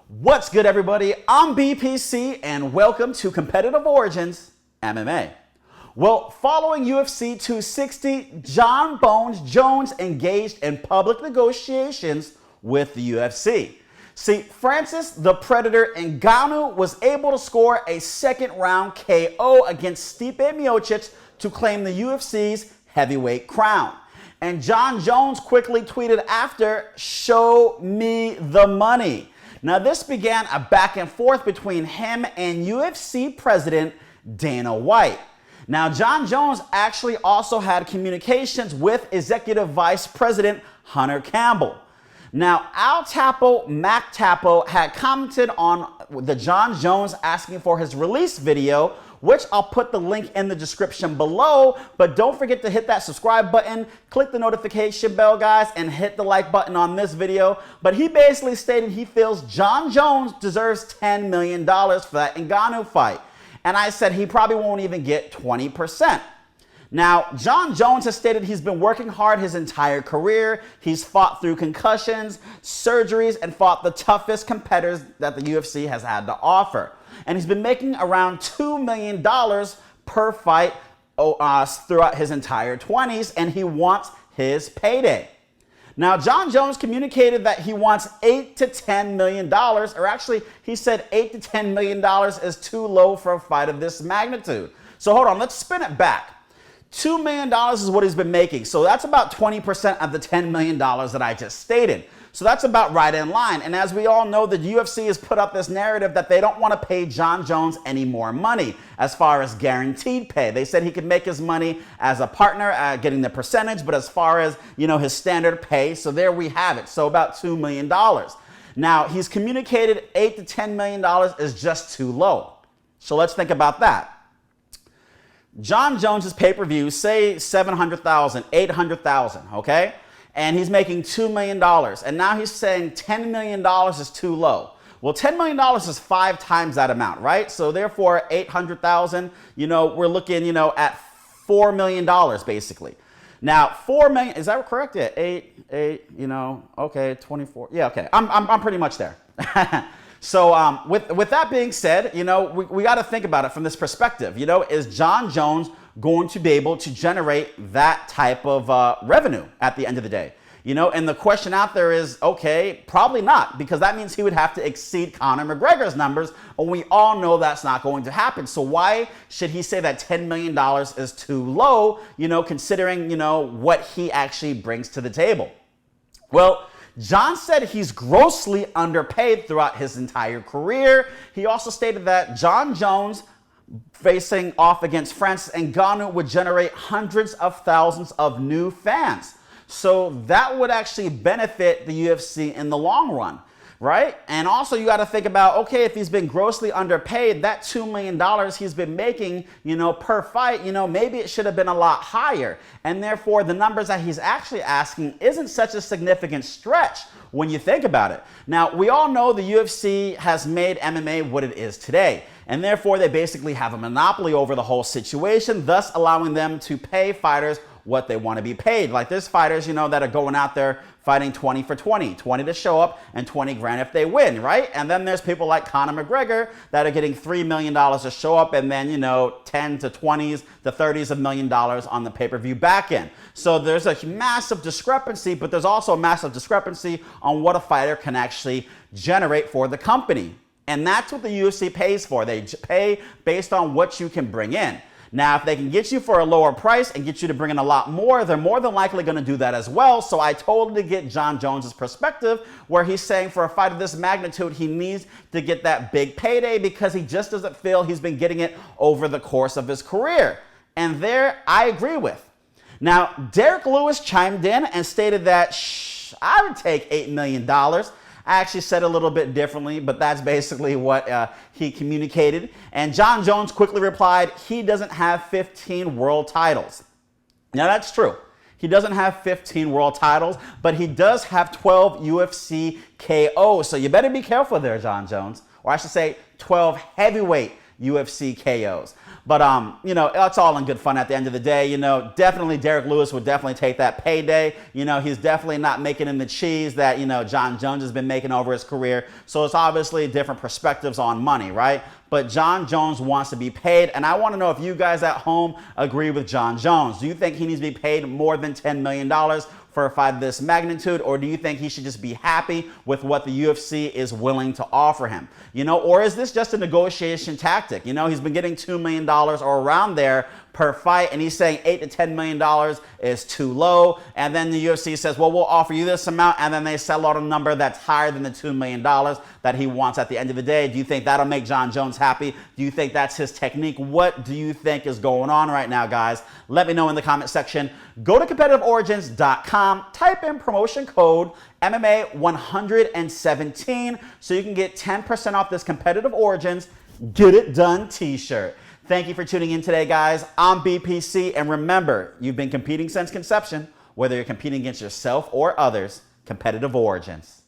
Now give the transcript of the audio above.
What's good, everybody? I'm BPC, and welcome to Competitive Origins MMA. Well, following UFC 260, Jon Jones engaged in public negotiations with the UFC. See, Francis the Predator Ngannou was able to score a second-round KO against Stipe Miocic to claim the UFC's heavyweight crown. And Jon Jones quickly tweeted after, "Show me the money." Now, this began a back and forth between him and UFC president Dana White. Now, Jon Jones actually also had communications with Executive Vice President Hunter Campbell. Now, Al Tapo, Mac Tapo, had commented on the Jon Jones asking for his release video, which I'll put the link in the description below. But don't forget to hit that subscribe button, click the notification bell, guys, and hit the like button on this video. But he basically stated he feels Jon Jones deserves $10 million for that Ngannou fight. And I said he probably won't even get 20%. Now, Jon Jones has stated he's been working hard his entire career. He's fought through concussions, surgeries, and fought the toughest competitors that the UFC has had to offer. And he's been making around $2 million per fight throughout his entire 20s, and he wants his payday. Now, Jon Jones communicated that he wants $8 to $10 million, or actually, he said $8 to $10 million is too low for a fight of this magnitude. So hold on, let's spin it back. $2 million is what he's been making. So that's about 20% of the $10 million that I just stated. So that's about right in line. And as we all know, the UFC has put up this narrative that they don't want to pay Jon Jones any more money as far as guaranteed pay. They said he could make his money as a partner, getting the percentage, but as far as, his standard pay, so there we have it. So about $2 million. Now, he's communicated $8 to $10 million is just too low. So let's think about that. Jon Jones's pay-per-view, say 700,000, 800,000, okay? And he's making $2 million. And now he's saying $10 million is too low. Well, $10 million is 5 times that amount, right? So therefore, 800,000, we're looking, at $4 million basically. Now, 4 million, is that correct? Yeah, 8, okay, 24. Yeah, okay, I'm pretty much there. So with that being said, we got to think about it from this perspective. Is Jon Jones going to be able to generate that type of revenue at the end of the day? And the question out there is, okay, probably not, because that means he would have to exceed Conor McGregor's numbers, and we all know that's not going to happen. So why should he say that $10 million is too low, considering, what he actually brings to the table? Well, Jon said he's grossly underpaid throughout his entire career. He also stated that Jon Jones facing off against Francis Ngannou would generate hundreds of thousands of new fans. So that would actually benefit the UFC in the long run, right? And also you got to think about, okay, if he's been grossly underpaid, that $2 million he's been making, per fight, maybe it should have been a lot higher. And therefore the numbers that he's actually asking isn't such a significant stretch when you think about it. Now, we all know the UFC has made MMA what it is today. And therefore they basically have a monopoly over the whole situation, thus allowing them to pay fighters what they want to be paid. Like there's fighters, that are going out there fighting 20 for 20 to show up and 20 grand if they win, right? And then there's people like Conor McGregor that are getting $3 million to show up and then, 10 to 20s to 30s of $1 million on the pay-per-view back end. So there's a massive discrepancy, but there's also a massive discrepancy on what a fighter can actually generate for the company. And that's what the UFC pays for. They pay based on what you can bring in. Now, if they can get you for a lower price and get you to bring in a lot more, they're more than likely going to do that as well. So I totally get Jon Jones's perspective, where he's saying for a fight of this magnitude, he needs to get that big payday because he just doesn't feel he's been getting it over the course of his career. And there, I agree with. Now, Derek Lewis chimed in and stated that, I would take $8 million. I actually said it a little bit differently, but that's basically what he communicated. And Jon Jones quickly replied, he doesn't have 15 world titles. Now, that's true. He doesn't have 15 world titles, but he does have 12 UFC KOs. So you better be careful there, Jon Jones. Or I should say 12 heavyweight UFC KOs. But, you know, it's all in good fun at the end of the day. You know, definitely Derek Lewis would definitely take that payday. You know, he's definitely not making him the cheese that, you know, Jon Jones has been making over his career. So it's obviously different perspectives on money, right? But Jon Jones wants to be paid, and I want to know if you guys at home agree with Jon Jones. Do you think he needs to be paid more than $10 million for a fight of this magnitude, or do you think he should just be happy with what the UFC is willing to offer him? You know, or is this just a negotiation tactic? You know, he's been getting $2 million or around there per fight, and he's saying $8 to $10 million is too low, and then the UFC says, well, we'll offer you this amount, and then they settle out a number that's higher than the $2 million that he wants at the end of the day. Do you think that'll make Jon Jones happy? Do you think that's his technique? What do you think is going on right now, guys? Let me know in the comment section. Go to competitiveorigins.com, type in promotion code MMA117 so you can get 10% off this Competitive Origins Get It Done t-shirt. Thank you for tuning in today, guys. I'm BPC, and remember, you've been competing since conception. Whether you're competing against yourself or others, Competitive Origins.